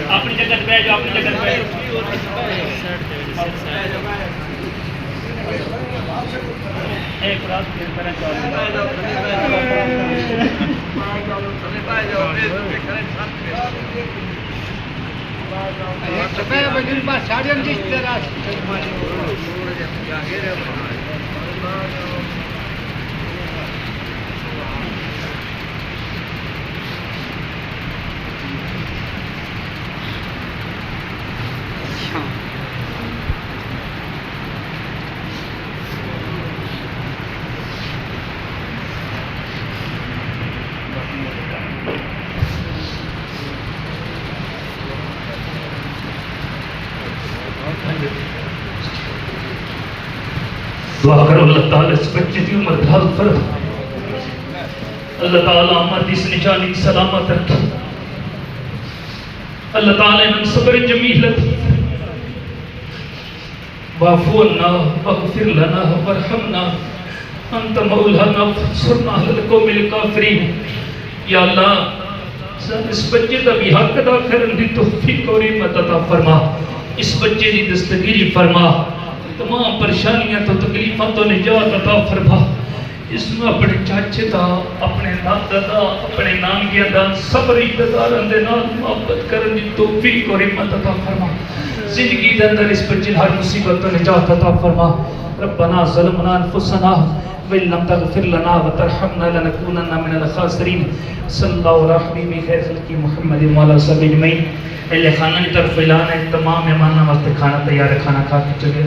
अपनी जगह पे बैठ जाओ, अपनी जगह पे एक रात फिर मेरा दुआ करो अल्लाह ताला इस बच्चे की उम्र ढाल कर, अल्लाह ताला अमर इस निशानी सलामत रखे, अल्लाह ताला इन सब्र जमील वाफुना वगफिर लना वरहमना अंत मौलाना फंसुरना अलल कौमिल काफिरीन। या अल्लाह इस बच्चे का भी हक अदा करने की तौफीक और हिम्मत अता फरमा, इस बच्चे की दस्तगीरी फरमा, तमाम परेशानियां तो तकलीफों तो निजात अता फरमा। इसमें अपने चाचे का, अपने दादा का, अपने नानकिया का सब रिश्तेदारों के नाल मोहब्बत करने की तौफीक और हिम्मत अता फरमा। जिंदगी के अंदर इस बच्चे हर मुसीबत तो निजात अता फरमा। रब्बना ज़लमना अनफुसना व लम तगफिर लना व तरहमना लनकूनन्ना मिनल खासिरीन। सल्लल्लाहु अलैहि हबीबी खैर खल्क़ि मुहम्मद व अला सहाबी अजमईन। अहले खाना की तरफ ऐलान है, तमाम मेहमानों वास्ते खाना तैयार है, खाना खा के चले।